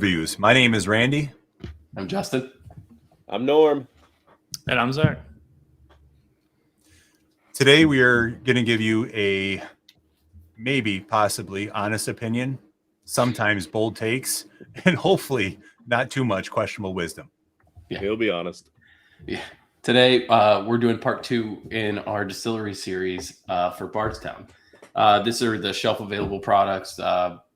Reviews. My name is Randy. I'm Justin. I'm Norm. And I'm Zach. Today we are going to give you a maybe, possibly honest opinion, sometimes bold takes, and hopefully not too much questionable wisdom. Yeah, he'll be honest. Yeah. Today we're doing part 2 in our distillery series for Bardstown. These are the shelf available products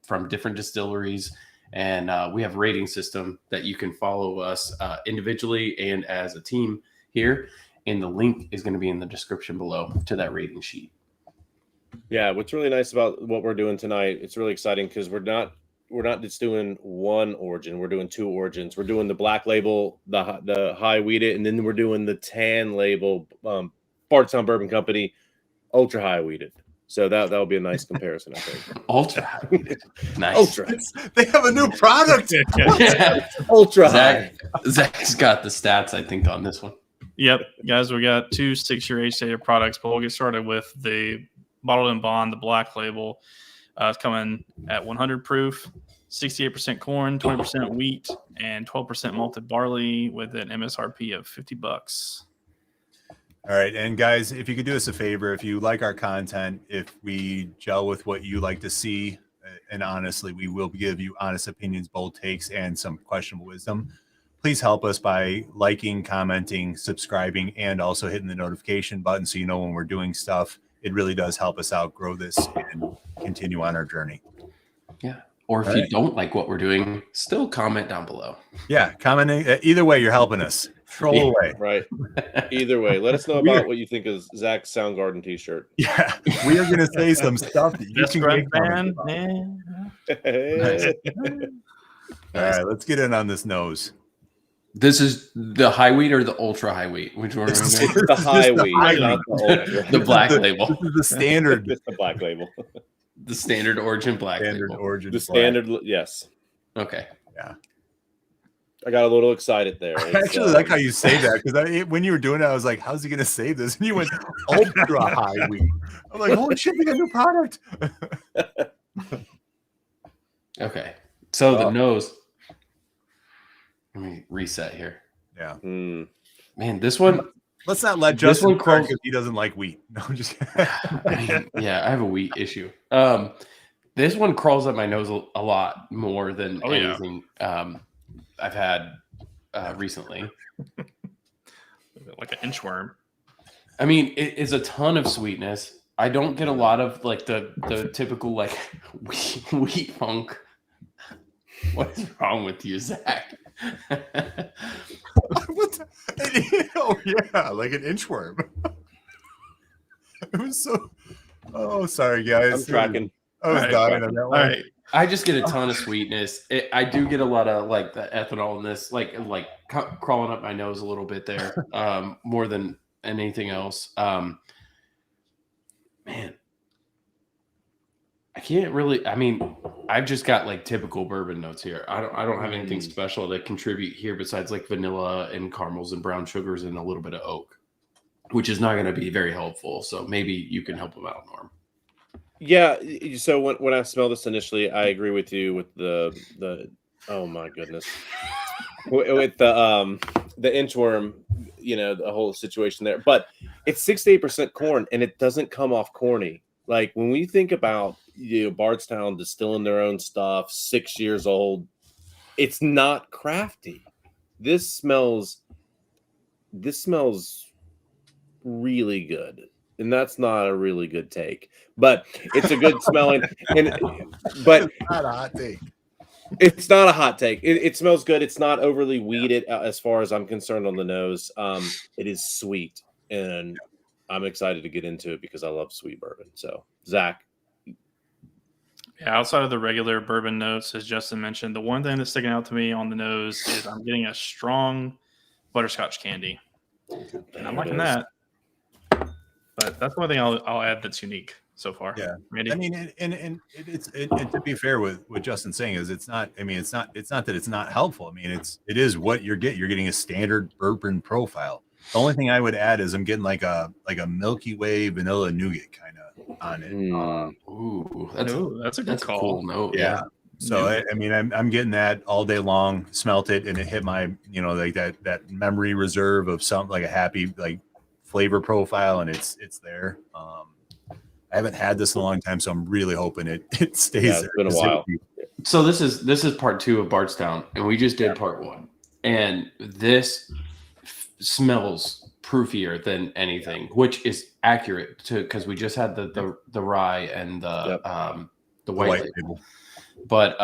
from different distilleries, and we have a rating system that you can follow us individually and as a team here. And the link is going to be in the description below to that rating sheet. Yeah, what's really nice about what we're doing tonight, it's really exciting because we're not just doing one origin, we're doing 2 origins. We're doing the black label, the high wheated, and then we're doing the tan label, Bardstown Bourbon Company, ultra high wheated. So that'll be a nice comparison, I think. Ultra high wheated. Nice. Ultra. They have a new product. Ultra high. Zach's got the stats, I think, on this one. Yep, guys, we got 2 6-year age-dated products, but we'll get started with the bottled and bond, the black label. It's coming at 100 proof, 68% corn, 20% wheat, and 12% malted barley with an MSRP of $50. All right. And guys, if you could do us a favor, if you like our content, if we gel with what you like to see, and honestly, we will give you honest opinions, bold takes, and some questionable wisdom. Please help us by liking, commenting, subscribing, and also hitting the notification button so you know when we're doing stuff. It really does help us out, grow this, and continue on our journey. Yeah. Or if you don't like what we're doing, still comment down below. Yeah, commenting. Either way, you're helping us. Troll away. Right. Either way, let us know about what you think of Zach's Soundgarden t-shirt. Yeah, we are going to say some stuff that you Best can friend get band. All right, let's get in on this nose. This is the high wheat or the ultra high wheat? Which one? It's the high wheat, not the ultra. The black label. This is the standard. Just the black label. The standard origin black Standard label. origin. The standard, yes. Okay. Yeah. I got a little excited there. I actually like how you say that because when you were doing it, I was like, "How's he going to save this?" And you went ultra high wheat. I'm like, "Holy shit, we got a new product!" Okay. So the nose. Let me reset here. Yeah. Man, this one. Let's not let Justin crack because he doesn't like wheat. No, I'm just kidding. Yeah, I have a wheat issue. This one crawls up my nose a lot more than anything I've had recently. Like an inchworm. I mean, it is a ton of sweetness. I don't get a lot of like the typical like wheat funk. What is wrong with you, Zach? Oh yeah, like an inchworm. It was so. Oh, sorry guys. I'm tracking. I was dying on that one. All right. I just get a ton of sweetness. I do get a lot of like the ethanol in this, like crawling up my nose a little bit there, more than anything else. Man, I can't really. I mean, I've just got like typical bourbon notes here. I don't have anything special to contribute here besides like vanilla and caramels and brown sugars and a little bit of oak, which is not going to be very helpful. So maybe you can help them out, Norm. Yeah. So when I smell this initially, I agree with you with the oh my goodness, with the inchworm, the whole situation there. But it's 68% corn, and it doesn't come off corny. Like when we think about Bardstown distilling their own stuff, 6 years old, it's not crafty. This smells really good, and that's not a really good take, but it's a good smelling. But it's not a hot take. It's not a hot take. It smells good. It's not overly weeded as far as I'm concerned on the nose. It is sweet, and I'm excited to get into it because I love sweet bourbon. So, Zach. Yeah, outside of the regular bourbon notes, as Justin mentioned, the one thing that's sticking out to me on the nose is I'm getting a strong butterscotch candy. And I'm liking that. But that's one thing I'll add that's unique so far. Yeah, Randy? I mean, and to be fair with what Justin's saying is it's not. I mean, it's not that it's not helpful. I mean, it is what you're getting. You're getting a standard bourbon profile. The only thing I would add is I'm getting like a Milky Way vanilla nougat kind of on it. Ooh, that's a good call. Cool note. Yeah. So I mean, I'm getting that all day long. Smelt it, and it hit my, like that memory reserve of something like a happy like flavor profile, and it's there. I haven't had this in a long time, so I'm really hoping it stays Yeah, there. it's been a while. So this is part 2 of Bardstown, and we just did part 1, and this smells proofier than anything, which is accurate to because we just had the rye and the white label. But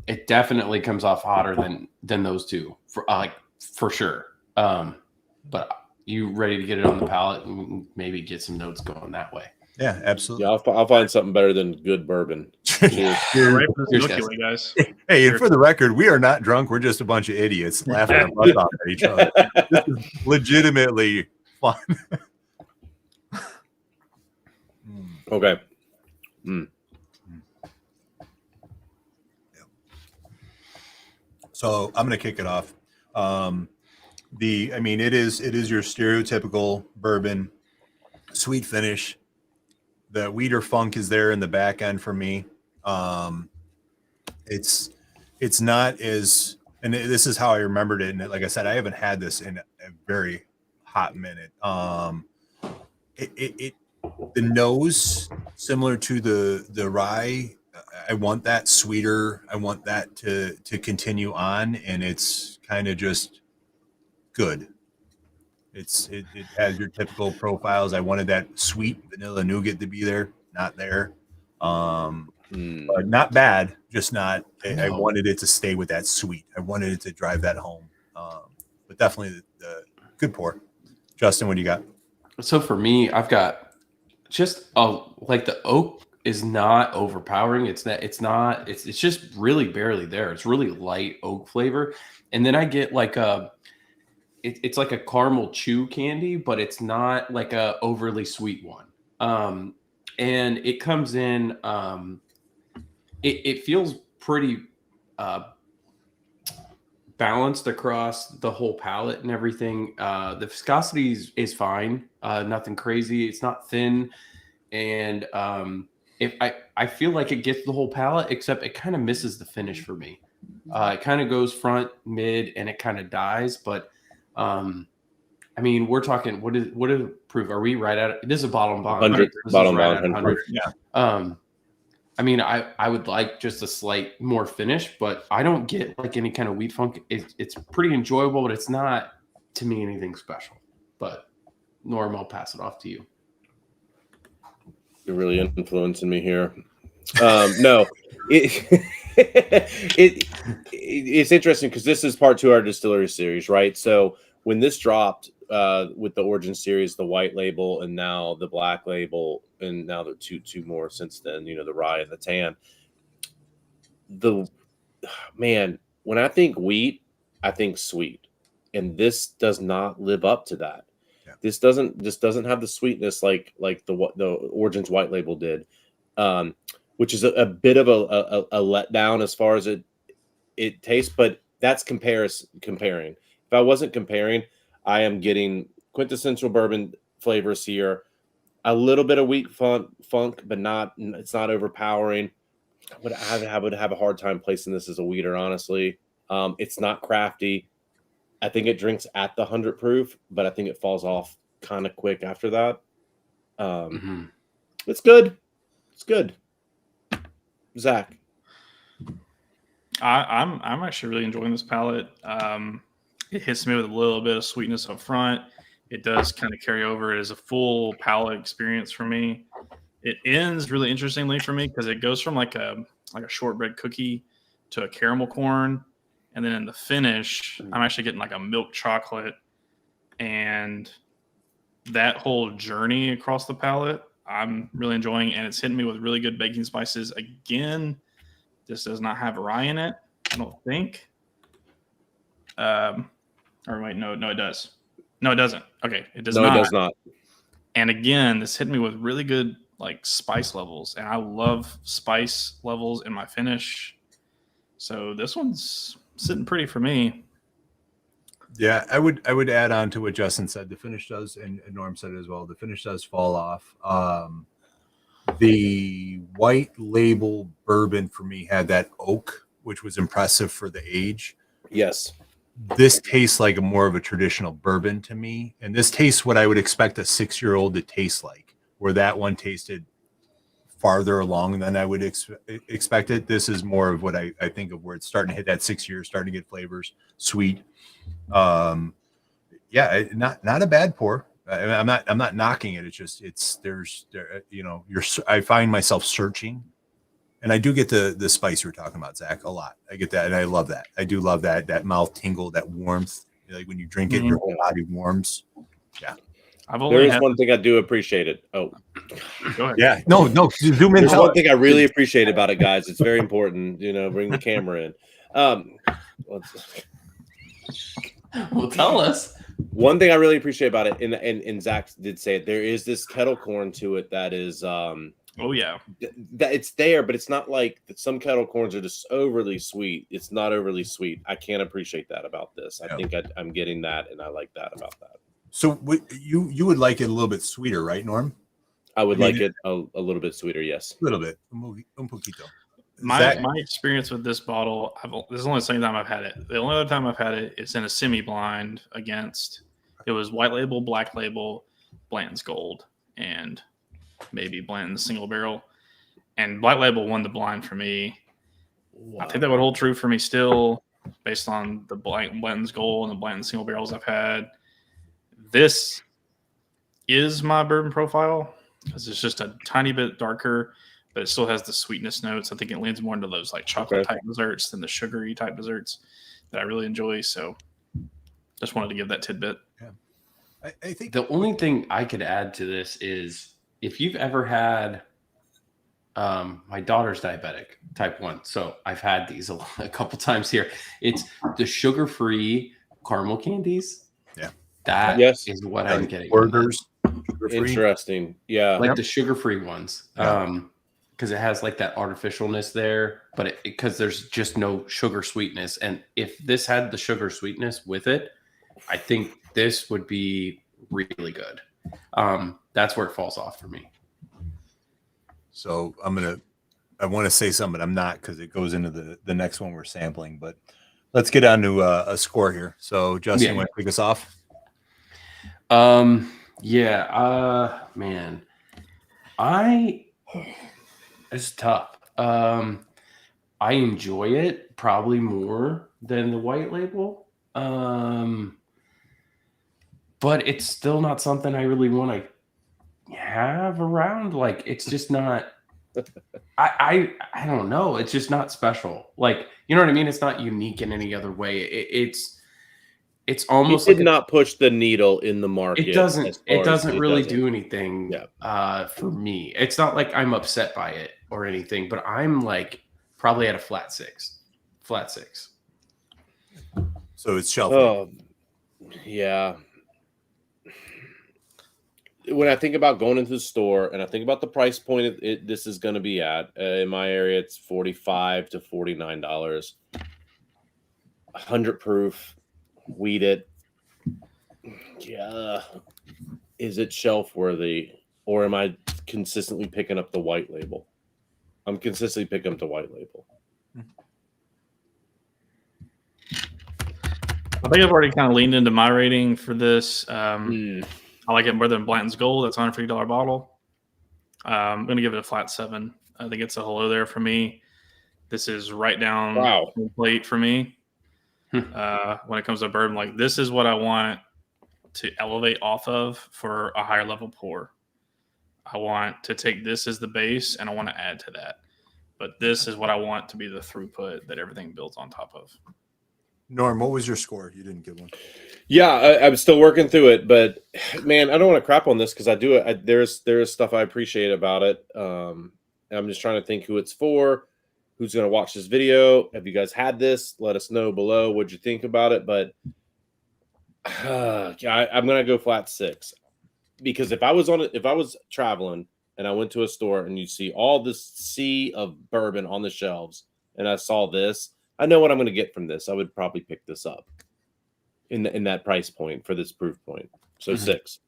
it definitely comes off hotter than those two, for sure. But you ready to get it on the palate and maybe get some notes going that way? Yeah, absolutely. Yeah, I'll find something better than good bourbon. Cheers. Right for this Milky Way, guys. Hey, and for the record, we are not drunk. We're just a bunch of idiots laughing our butts off at each other. This is legitimately fun. Okay. So I'm going to kick it off. It is your stereotypical bourbon, sweet finish. The wheat or funk is there in the back end for me. It's not as, and this is how I remembered it. And like I said, I haven't had this in a very hot minute. The nose similar to the rye. I want that sweeter. I want that to continue on, and it's kind of just good. It has your typical profiles. I wanted that sweet vanilla nougat to be there, not there. But not bad, just not. I wanted it to stay with that sweet. I wanted it to drive that home. But definitely the good pour. Justin, what do you got? So for me, I've got just like the oak is not overpowering. It's just really barely there. It's really light oak flavor. And then I get like it's like a caramel chew candy, but it's not like a overly sweet one. And it comes in, it feels pretty balanced across the whole palate and everything. The viscosity is fine. Nothing crazy. It's not thin. And if I feel like it gets the whole palate, except it kind of misses the finish for me. It kind of goes front, mid, and it kind of dies. But I mean, we're talking. What did it prove? Are we right at? This is a bottom bond. 100 right? This bottom is right bond. at 100. Yeah. I mean, I would like just a slight more finish, but I don't get like any kind of wheat funk. It's pretty enjoyable, but it's not to me anything special. But Norm, I'll pass it off to you. You're really influencing me here. No, it's interesting because this is part 2 of our distillery series, right? So when this dropped with the Origin series, the white label, and now the black label, and now there are two more since then, the rye and the tan. When I think wheat, I think sweet, and this does not live up to that. Yeah. This doesn't have the sweetness like the Origin's white label did, which is a bit of a letdown as far as it tastes. But that's comparing. If I wasn't comparing, I am getting quintessential bourbon flavors here. A little bit of wheat funk, but it's not overpowering. I would have a hard time placing this as a wheater, honestly. It's not crafty. I think it drinks at the 100 proof, but I think it falls off kind of quick after that. It's good. It's good. Zach. I'm actually really enjoying this palate. It hits me with a little bit of sweetness up front. It does kind of carry over. It is a full palate experience for me. It ends really interestingly for me because it goes from like a shortbread cookie to a caramel corn, and then in the finish, I'm actually getting like a milk chocolate, and that whole journey across the palate, I'm really enjoying, and it's hitting me with really good baking spices. Again, this does not have rye in it, I don't think. Or wait, no, it does. No, it doesn't. Okay, it does not. No, it does not. And again, this hit me with really good like spice levels, and I love spice levels in my finish. So this one's sitting pretty for me. Yeah, I would add on to what Justin said. The finish does, and Norm said it as well. The finish does fall off. The white label bourbon for me had that oak, which was impressive for the age. Yes. This tastes like a more of a traditional bourbon to me. And this tastes what I would expect a 6-year-old to taste like, where that one tasted farther along than I would expect it. This is more of what I think of, where it's starting to hit that 6 years, starting to get flavors, sweet. Yeah, not a bad pour. I'm not knocking it. It's just I find myself searching, and I do get the spice you're talking about, Zach, a lot. I get that, and I love that. I do love that mouth tingle, that warmth. Like when you drink it, your whole body warms. Yeah. There is one thing I do appreciate it. Oh, go ahead. Yeah. No. Zoom in. There's one thing I really appreciate about it, guys. It's very important. Bring the camera in. Well, tell us. One thing I really appreciate about it, and Zach did say it, there is this kettle corn to it that is oh yeah, that it's there, but it's not like some kettle corns are just overly sweet. It's not overly sweet. I can't appreciate that about this. I think I'm getting that, and I like that about that. So you would like it a little bit sweeter, right, Norm? I would like it a little bit sweeter, yes. A little bit. Un poquito. My experience with this bottle, this is only the second time I've had it. The only other time I've had it is in a semi-blind against, it was white label, black label, Blanton's Gold, and maybe Blanton's single barrel. And black label won the blind for me. Wow. I think that would hold true for me still, based on the Blanton's Gold and the Blanton single barrels I've had. This is my bourbon profile because it's just a tiny bit darker, but it still has the sweetness notes. I think it leans more into those like chocolate type desserts than the sugary type desserts that I really enjoy. So just wanted to give that tidbit. Yeah. I think the only thing I could add to this is if you've ever had my daughter's diabetic, type 1. So I've had these a couple times here. It's the sugar-free caramel candies. Yeah. That is what I'm getting. Burgers. Interesting. Yeah. Like the sugar-free ones. Because it has like that artificialness there, but because there's just no sugar sweetness. And if this had the sugar sweetness with it, I think this would be really good. That's where it falls off for me. So I want to say something, but I'm not, because it goes into the next one we're sampling. But let's get on to a score here. So Justin, you want to kick us off? Man, it's tough. I enjoy it probably more than the white label. But it's still not something I really want to have around. Like, it's just not, I don't know. It's just not special. Like, you know what I mean? It's not unique in any other way. It's almost it did not push the needle in the market. It doesn't really do anything for me. It's not like I'm upset by it or anything, but I'm like probably at a flat six. So it's shelf. Oh, yeah. When I think about going into the store and I think about the price point this is going to be at, in my area, it's $45 to $49. 100 proof, weeded. Yeah. Is it shelf worthy, or am I consistently picking up the white label? I'm consistently picking up the white label. I think I've already kind of leaned into my rating for this. I like it more than Blanton's Gold. That's $150 bottle. I'm going to give it a flat 7. I think it's a hello there for me. This is right down the plate for me. When it comes to bourbon, like, this is what I want to elevate off of for a higher level pour. I want to take this as the base and I want to add to that. But this is what I want to be the throughput that everything builds on top of. Norm, what was your score? You didn't give one. Yeah, I'm still working through it, but man, I don't want to crap on this because I do it. There's stuff I appreciate about it. I'm just trying to think who it's for, who's going to watch this video. Have you guys had this? Let us know below what you think about it. But I'm going to go flat 6 because if I was traveling and I went to a store and you see all this sea of bourbon on the shelves and I saw this, I know what I'm going to get from this. I would probably pick this up in that price point for this proof point. So 6.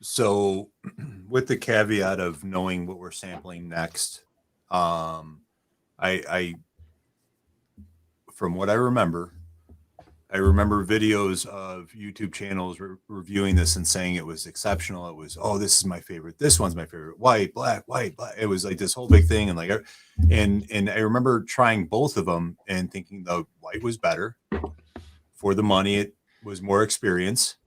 So with the caveat of knowing what we're sampling next, I from what I remember videos of YouTube channels reviewing this and saying it was exceptional. It was, oh, this is my favorite. This one's my favorite. White, black, white, black. It was like this whole big thing. And like, and I remember trying both of them and thinking the white was better for the money. It was more experience.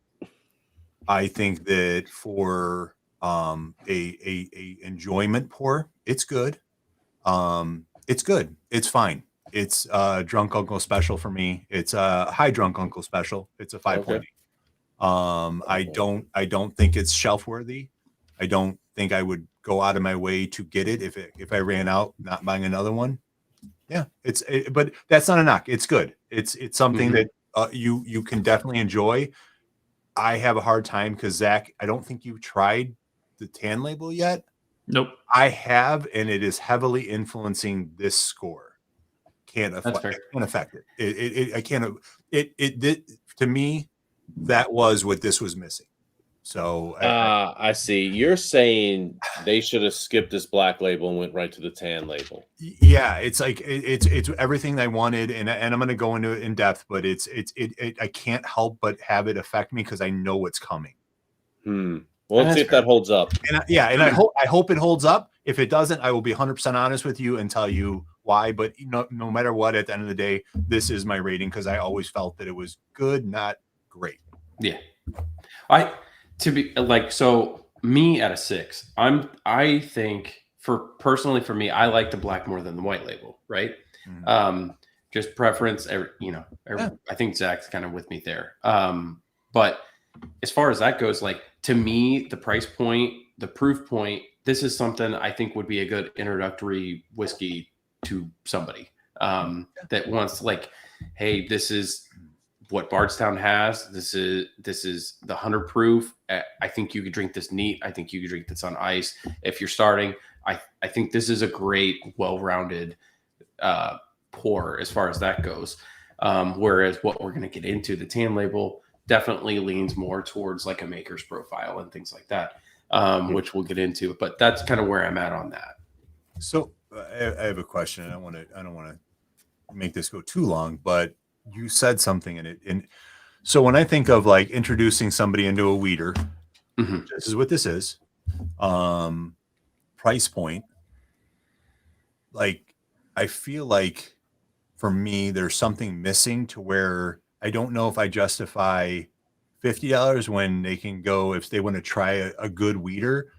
I think that for a enjoyment pour, it's good. It's good. It's fine. It's drunk uncle special for me. It's a high drunk uncle special. It's a 5.8. Okay. I don't think it's shelf worthy. I don't think I would go out of my way to get it if I ran out, not buying another one. Yeah, but that's not a knock. It's good. It's something that you can definitely enjoy. I have a hard time because Zach, I don't think you've tried the tan label yet. Nope. I have, and it is heavily influencing this score. Can't affect it. I can't. It to me, that was what this was missing. So I see. You're saying they should have skipped this black label and went right to the tan label. Yeah, it's like it's everything I wanted, and I'm going to go into it in depth, but it I can't help but have it affect me because I know what's coming. Well, let's see if that holds up. And I hope it holds up. If it doesn't, I will be 100% honest with you and tell you why. But no matter what, at the end of the day, this is my rating because I always felt that it was good, not great. Yeah, so me at a 6. I think personally for me, I like the black more than the white label, right? Mm-hmm. Just preference. I think Zach's kind of with me there. But as far as that goes, like to me, the price point, the proof point, this is something I think would be a good introductory whiskey to somebody that wants like, hey, this is what Bardstown has. This is the 100 proof. I think you could drink this neat. I think you could drink this on ice. If you're starting, I think this is a great, well-rounded pour as far as that goes. Whereas what we're going to get into, the tan label, definitely leans more towards like a maker's profile and things like that, which we'll get into. But that's kind of where I'm at on that. So I have a question. I don't want to make this go too long, but you said something in it. And so when I think of like introducing somebody into a weeder, this is what this is. Price point. Like, I feel like for me, there's something missing to where I don't know if I justify $50 when they can go, if they want to try a good weeder.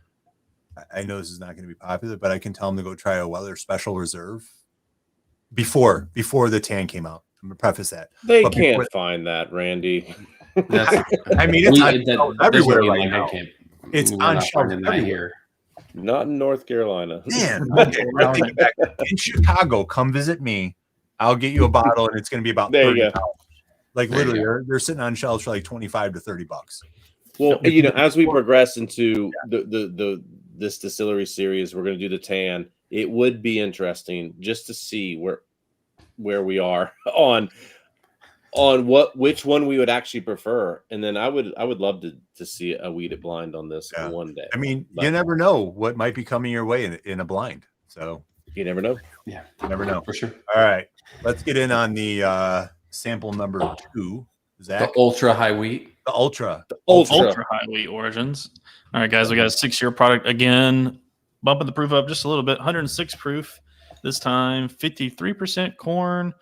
I know this is not going to be popular, but I can tell them to go try a Weller Special Reserve before the tan came out. I'm gonna preface that. They can't find that, Randy. I mean, it's everywhere right now. It's on shelves everywhere. Not in North Carolina. Man, okay, in Chicago, come visit me. I'll get you a bottle, and it's going to be about $30. Like literally, they're sitting on shelves for like $25 to $30. Well, as we progress into this distillery series, we're going to do the tan. It would be interesting just to see where we are on which one we would actually prefer, and then I would love to see a weeded blind on this one day. I mean, you never know what might be coming your way in a blind, so you never know. Yeah, you never know for sure. All right, let's get in on the sample number 2. Zach, the ultra high wheat, the ultra high wheat origins. All right, guys, we got a 6-year product again, bumping the proof up just a little bit. 106 proof this time, 53% corn,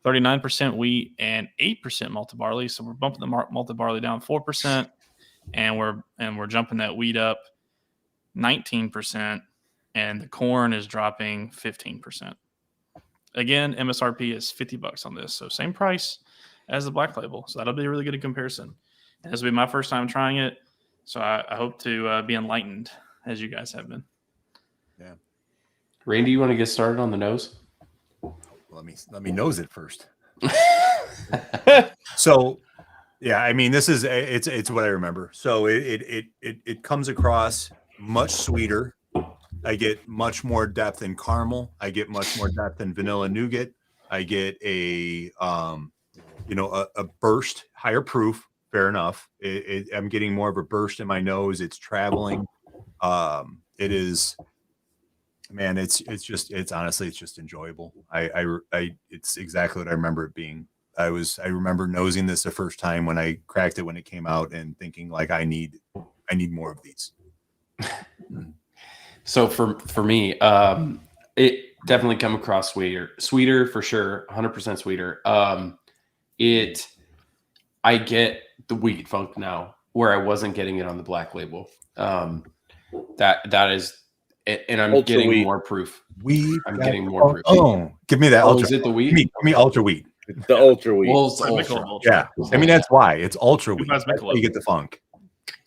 39% wheat, and 8% malted barley. So we're bumping the malted barley down 4%, and we're jumping that wheat up 19%, and the corn is dropping 15%. Again, MSRP is $50 on this, so same price as the black label. So that'll be a really good comparison. This will be my first time trying it, so I hope to be enlightened as you guys have been. Yeah, Randy, you want to get started on the nose? Let me nose it first. So, yeah, I mean, this is it's what I remember. So it comes across much sweeter. I get much more depth in caramel. I get much more depth in vanilla nougat. I get a burst, higher proof, fair enough. I'm getting more of a burst in my nose. It's traveling. It is, man. It's honestly, it's just enjoyable. It's exactly what I remember it being. I remember nosing this the first time when I cracked it when it came out and thinking like I need more of these. So for me, it definitely come across sweeter for sure, 100% sweeter. I get the wheat funk now where I wasn't getting it on the black label. That is, and I'm Ultra getting wheat. more proof. Wheat. I'm getting more proof. Oh, give me that. Oh, ultra. is it the wheat? Give me ultra wheat. The ultra wheat. Well, it's Like ultra. Michelob Ultra. Yeah, I mean that's why it's ultra wheat. That's That's how Michelob. you get the funk.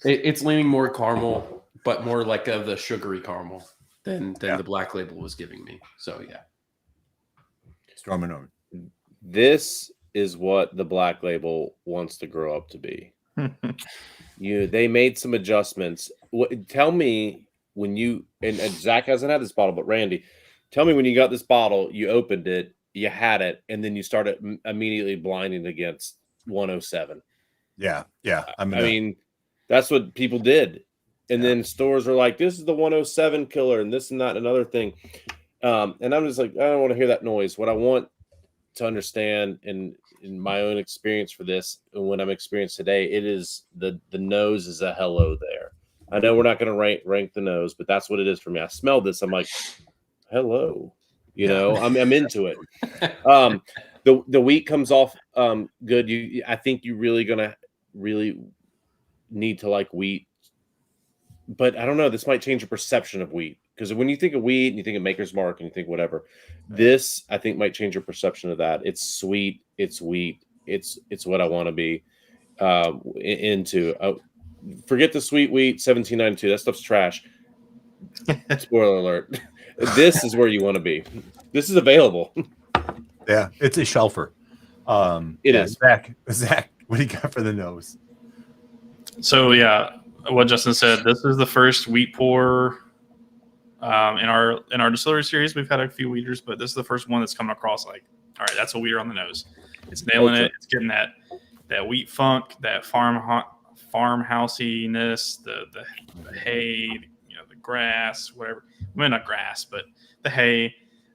It's leaning more caramel, but more like of the sugary caramel than the black label was giving me. So yeah. Storming over. This is what the black label wants to grow up to be. They made some adjustments. Tell me when you and Zach hasn't had this bottle, but Randy, tell me when you got this bottle, you opened it, you had it, and then you started immediately blinding against 107. Yeah. I mean, that's what people did. And then stores are like, this is the 107 killer, and this and that, and another thing. And I'm just like, I don't want to hear that noise. What I want to understand in my own experience for this, and when I'm experienced today, it is the nose is a hello there. I know we're not going to rank the nose, but that's what it is for me. I smelled this. I'm like, hello. You know, I'm into it. The wheat comes off good. I think you really need to like wheat, but I don't know. This might change your perception of wheat, because when you think of wheat and you think of Maker's Mark and you think whatever, this I think might change your perception of that. It's sweet. It's wheat. It's what I want to be into. Forget the sweet wheat 1792. That stuff's trash. Spoiler alert. This is where you want to be. This is available. Yeah, it's a shelfer. It is. Zach, what do you got for the nose? So yeah, what Justin said. This is the first wheat pour in our distillery series. We've had a few wheaters, but this is the first one that's coming across like, all right, that's a wheater on the nose. It's nailing it. It's getting that wheat funk, that farmhousiness, the hay, the grass, whatever. Well, not grass, but the hay,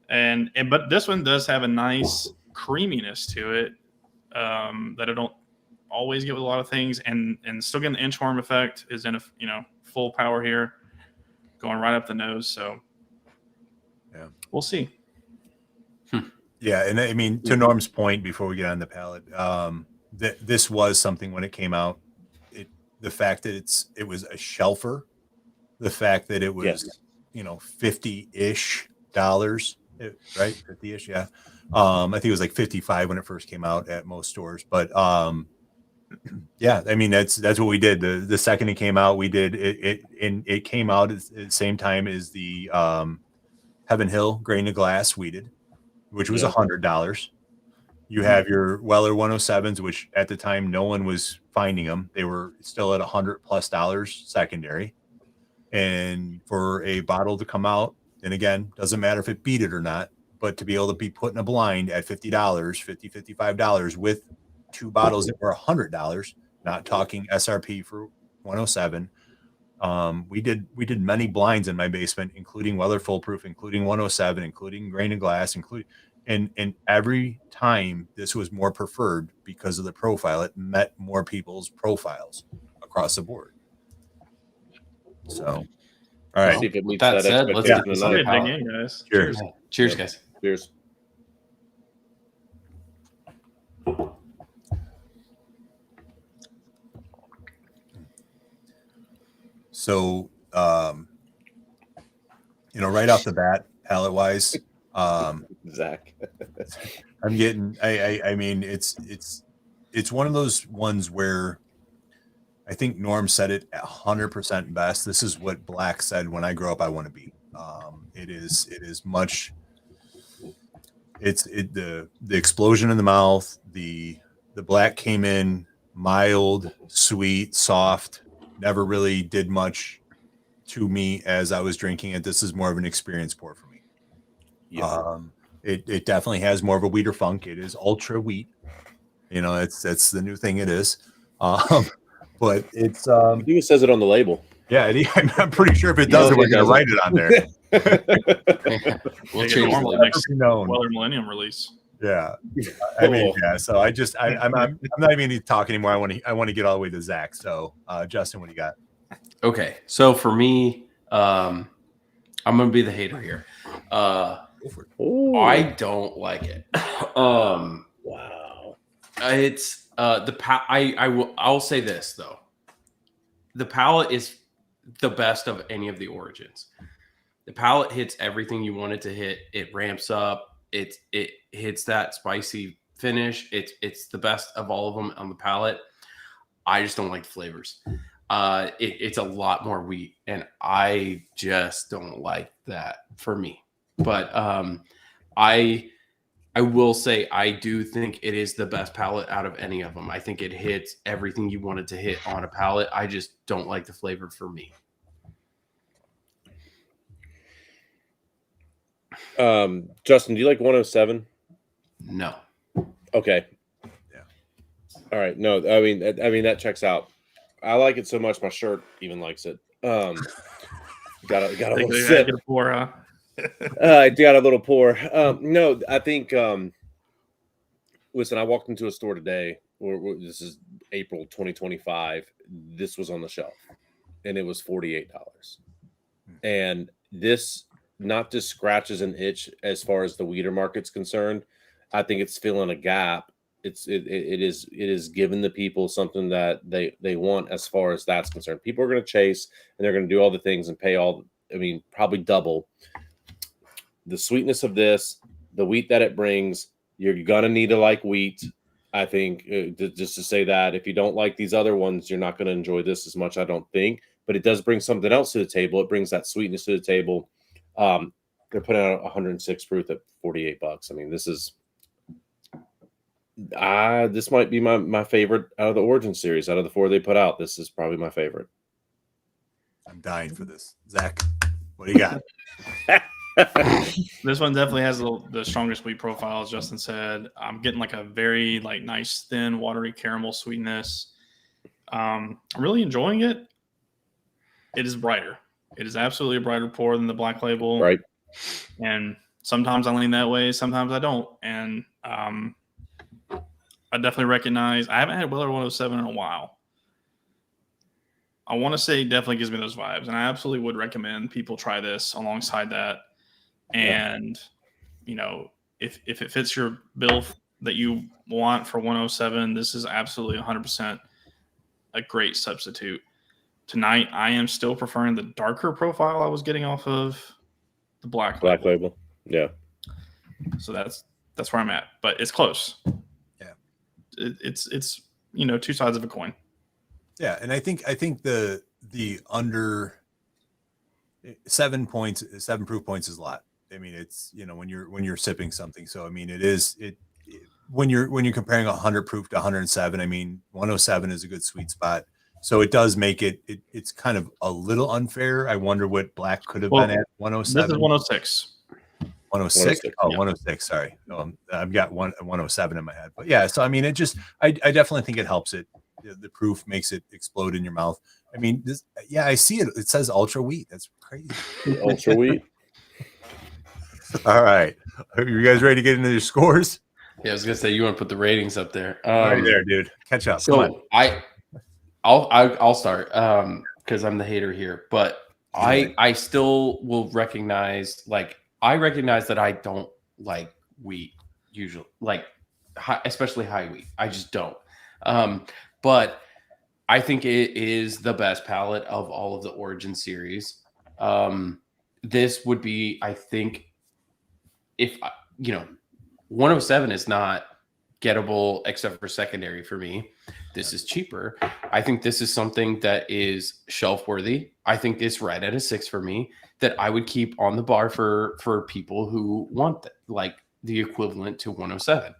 but this one does have a nice creaminess to it that I don't always get with a lot of things, and still getting the inchworm effect is in full power here, going right up the nose. So yeah, we'll see. Yeah, and I mean, to Norm's point, before we get on the palate, this was something when it came out. The fact that it was a shelfer, the fact that it was $50-ish, right? 50-ish, yeah. I think it was like 55 when it first came out at most stores, but yeah, I mean that's what we did. The second it came out, we did it, and it came out at the same time as the Heaven Hill Grain to Glass wheated, which was $100. You have your Weller 107s, which at the time no one was finding them. They were still at $100+ secondary. And for a bottle to come out, and again, doesn't matter if it beat it or not, but to be able to be put in a blind at $55 with two bottles that were $100, not talking SRP for 107. We did many blinds in my basement, including Weller Full Proof, including 107, including Grain and Glass, and every time this was more preferred because of the profile. It met more people's profiles across the board. So, all right. See if it meets That that said, let's expectation get this or on not. the Dig in, guys. Cheers. Cheers, guys. Cheers. So, right off the bat, palate wise, Zach. I'm getting. I mean, it's one of those ones where I think Norm said it 100% best. This is what Black said when I grow up, I want to be. It is much. The explosion in the mouth. The Black came in mild, sweet, soft. Never really did much to me as I was drinking it. This is more of an experience pour for me. Yeah. It definitely has more of a wheater funk. It is ultra wheat. That's the new thing. It is. But it's I think it says it on the label. yeah, I'm pretty sure if it doesn't, we're going to write it on there. We'll Take it change the normal label. next Known. Weather Millennium release. Yeah, I mean, yeah. So I'm not even going to talk anymore. I want to get all the way to Zach. So, Justin, what do you got? Okay, so for me, I'm gonna be the hater here. Ooh. I don't like it. Wow. It's I'll say this though. The palate is the best of any of the origins. The palate hits everything you want it to hit. It ramps up. It hits that spicy finish. It's the best of all of them on the palate. I just don't like the flavors. It's a lot more wheat, and I just don't like that for me. But I will say I do think it is the best palate out of any of them. I think it hits everything you wanted to hit on a palate. I just don't like the flavor for me. Justin, do you like 107? No. Okay. Yeah. All right. No, I mean that checks out. I like it so much my shirt even likes it. Got a little sip. Get a pour, huh? I got a little pour. No, I think listen, I walked into a store today, this is April 2025. This was on the shelf and it was $48. And this not just scratches an itch as far as the weeder market's concerned. I think it's filling a gap. It is giving the people something that they want as far as that's concerned. People are going to chase and they're going to do all the things and pay probably double. The sweetness of this, the wheat that it brings, you're going to need to like wheat. I think just to say that if you don't like these other ones, you're not going to enjoy this as much, I don't think. But it does bring something else to the table. It brings that sweetness to the table. They're putting out 106 proof at $48. I mean, this might be my favorite out of the Origin series. Out of the 4 they put out, this is probably my favorite. I'm dying for this. Zach, what do you got? This one definitely has the strongest wheat profile, as Justin said. I'm getting like a very nice, thin, watery caramel sweetness. I'm really enjoying it. It is brighter. It is absolutely a brighter pour than the Black Label. Right. And sometimes I lean that way, sometimes I don't. And I definitely recognize I haven't had Weller 107 in a while. I want to say it definitely gives me those vibes. And I absolutely would recommend people try this alongside that. And, if it fits your bill that you want for 107, this is absolutely 100% a great substitute. Tonight, I am still preferring the darker profile I was getting off of the Black Label. Yeah. So that's where I'm at, but it's close. Yeah. It's two sides of a coin. Yeah, and I think the under 7 proof points is a lot. I mean, it's when you're sipping something. So I mean, when you're comparing 100 proof to 107. I mean, 107 is a good sweet spot. So it does make it's kind of a little unfair. I wonder what Black could have been at 107. This is 106. 106. Oh, yeah. 106. Sorry. I've got 107 in my head. But yeah, so I mean, I definitely think it helps it. The proof makes it explode in your mouth. I mean, I see it. It says ultra wheat. That's crazy. Ultra wheat. All right. Are you guys ready to get into your scores? Yeah, I was gonna say you want to put the ratings up there. Right there, dude. Catch up. So come on. I'll start because I'm the hater here, but I still will recognize I recognize that I don't like wheat usually, especially high wheat. I just don't. But I think it is the best palate of all of the Origin series. This would be, I think, if 107 is not gettable except for secondary for me. This is cheaper. I think this is something that is shelf worthy. I think it's right at a 6 for me that I would keep on the bar for people who want the equivalent to 107.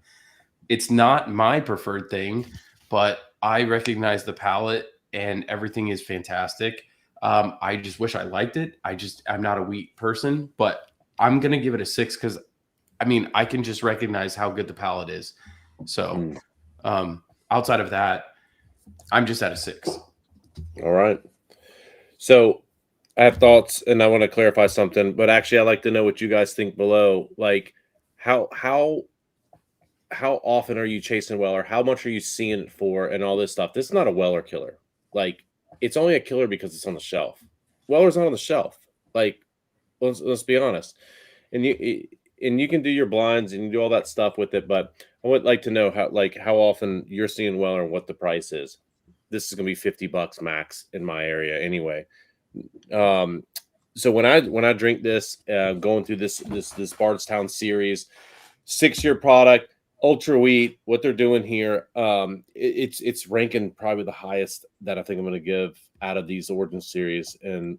It's not my preferred thing, but I recognize the palate and everything is fantastic. I just wish I liked it. I'm not a wheat person, but I'm going to give it a 6 because I can just recognize how good the palate is. So outside of that, I'm just at a 6. All right. So I have thoughts, and I want to clarify something, but actually, I'd like to know what you guys think below. Like, how often are you chasing Weller? How much are you seeing it for, and all this stuff? This is not a Weller killer. Like, it's only a killer because it's on the shelf. Weller's not on the shelf. Like, let's be honest. And you can do your blinds and you do all that stuff with it, but I would like to know how often you're seeing Weller and what the price is. This is gonna be $50 max in my area anyway. So when I drink this, going through this Bardstown series, 6-year product, ultra wheat, what they're doing here, it's ranking probably the highest that I think I'm going to give out of these Origin series. And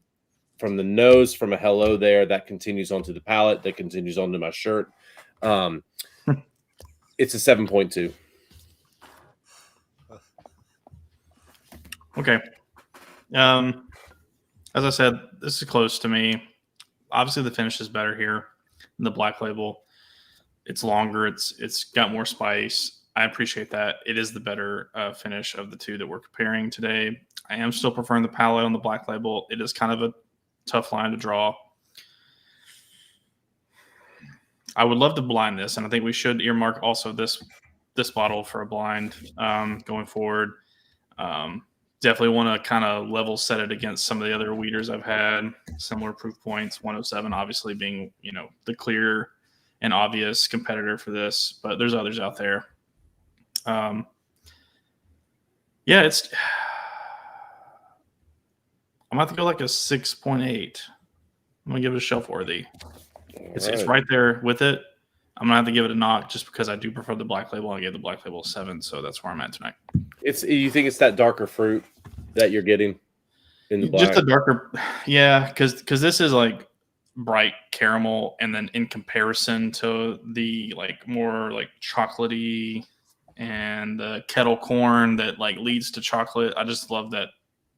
from the nose, from a hello there, that continues onto the palate, that continues onto my shirt. It's a 7.2. Okay. As I said, this is close to me. Obviously, the finish is better here than the Black Label. It's longer. It's got more spice. I appreciate that. It is the better finish of the two that we're comparing today. I am still preferring the palate on the Black Label. It is kind of a tough line to draw. I would love to blind this, and I think we should earmark also this bottle for a blind going forward. Definitely want to kind of level set it against some of the other weeders I've had, similar proof points. 107 obviously being, the clear and obvious competitor for this, but there's others out there. Yeah, I'm about to go like a 6.8. I'm gonna give it a shelf worthy. It's right there with it. I'm gonna have to give it a knock just because I do prefer the Black Label. I gave the Black Label a 7, so that's where I'm at tonight. You think it's that darker fruit that you're getting in the black? Just a darker, yeah, because this is like bright caramel, and then in comparison to the like more like chocolatey and the kettle corn that like leads to chocolate. I just love that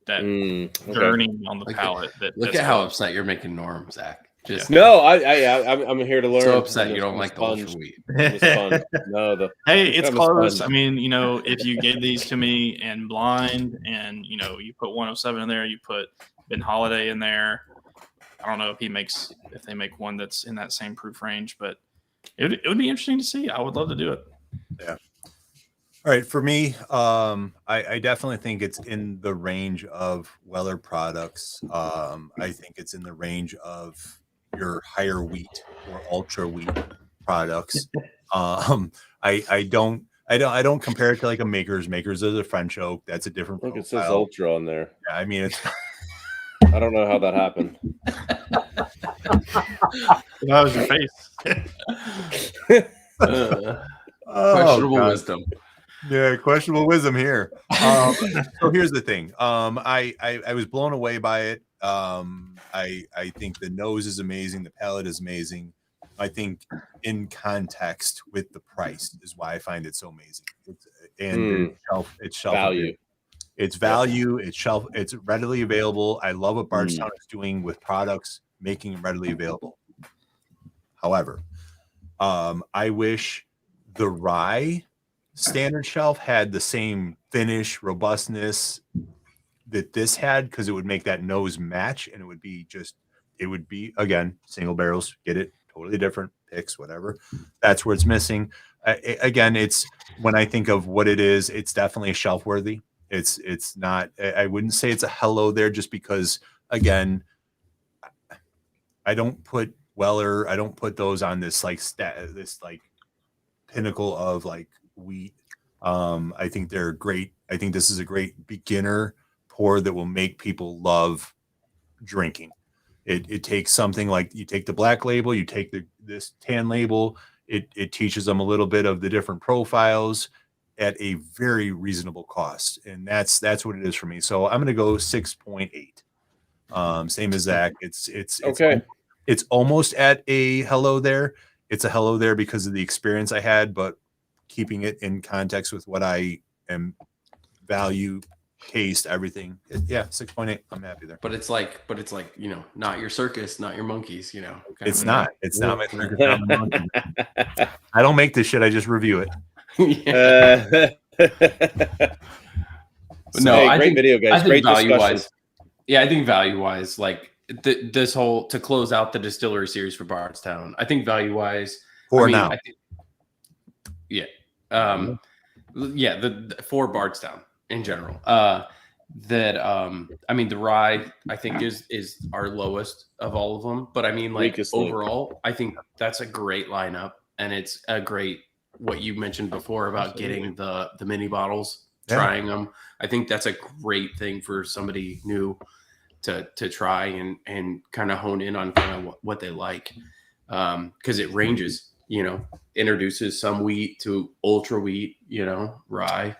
journey on the palate. Look at how upset you're making Norm, Zach. Just no, I'm here to learn. So upset you don't like the ultra wheat. No, hey, it's close. I mean, if you gave these to me and blind, and you put 107 in there, you put Ben Holiday in there. I don't know if they make one that's in that same proof range, but it would be interesting to see. I would love to do it. Yeah. All right. For me, I definitely think it's in the range of Weller products. I think it's in the range of your higher wheat or ultra wheat products. I don't compare it to like a Makers. Makers is a French oak. That's a different Look, profile. it says ultra on there. Yeah, I mean, it's. I don't know how that happened. That was your face. Questionable wisdom. Yeah, questionable wisdom here. So here's the thing. I was blown away by it. I think the nose is amazing. The palate is amazing. I think in context with the price is why I find it so amazing. It's shelf value. It's value. It's readily available. I love what Bardstown is doing with products, making them readily available. However, I wish the rye standard shelf had the same finish, robustness that this had, because it would make that nose match, and it would be again, single barrels, get it, totally different picks, whatever. That's where it's missing. Again, it's when I think of what it is, it's definitely shelf worthy. It's not, I wouldn't say it's a hello there, just because, again, I don't put Weller, I don't put those on this like pinnacle of like wheat. I think they're great. I think this is a great beginner pour that will make people love drinking. It takes something like, you take the Black Label, you take this tan label, it teaches them a little bit of the different profiles at a very reasonable cost, and that's what it is for me. So I'm going to go 6.8. Same as Zach. It's okay. It's almost at a hello there. It's a hello there because of the experience I had, but keeping it in context with what I am value, taste, everything. 6.8. I'm happy there. But it's like, not your circus, not your monkeys, It's not my circus, not my monkey. I don't make this shit. I just review it. But no, Hey, I great think, video, guys. I think Great value discussion. wise, yeah, I think value wise, like this whole to close out the distillery series for Bardstown, I think value wise, For I mean, now. I think, yeah, yeah, the for Bardstown in general, I mean, the rye I think is our lowest of all of them, but I mean, like Weakest link. overall, I think that's a great lineup, and it's a great what you mentioned before about getting the mini bottles, Yeah. trying them. I think that's a great thing for somebody new to try and kind of hone in on kind of what they like, because it ranges. Introduces some wheat to ultra wheat, rye,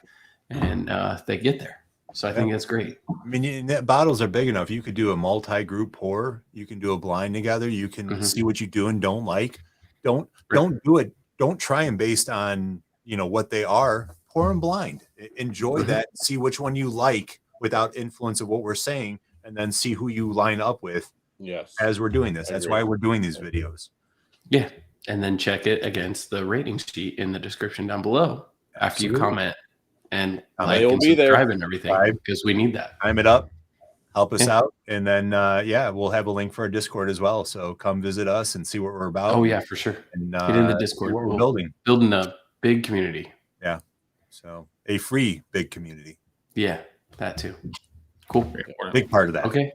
and they get there. So I think that's great. I mean, bottles are big enough. You could do a multi-group pour. You can do a blind together. You can see what you do and don't like. Don't do it. Don't try them based on what they are. Pour them blind. Enjoy that. See which one you like without influence of what we're saying, and then see who you line up with. Yes. As we're doing this, that's why we're doing these videos. Yeah, and then check it against the rating sheet in the description down below after you comment and like will and be there. subscribe and everything, because we need that. Time it up. Help us out, and then we'll have a link for our Discord as well. So come visit us and see what we're about. Oh yeah, for sure. And get in the Discord. What we're building a big community. Yeah, so a free big community. Yeah, that too. Cool. Big part of that. Okay.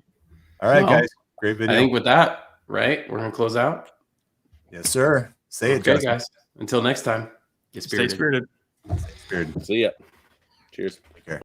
All right, guys. Great video. I think with that, right, we're gonna close out. Yes, sir. Say it, okay, guys. Until next time. Get spirited. Stay spirited. Spirited. See ya. Cheers. Take care.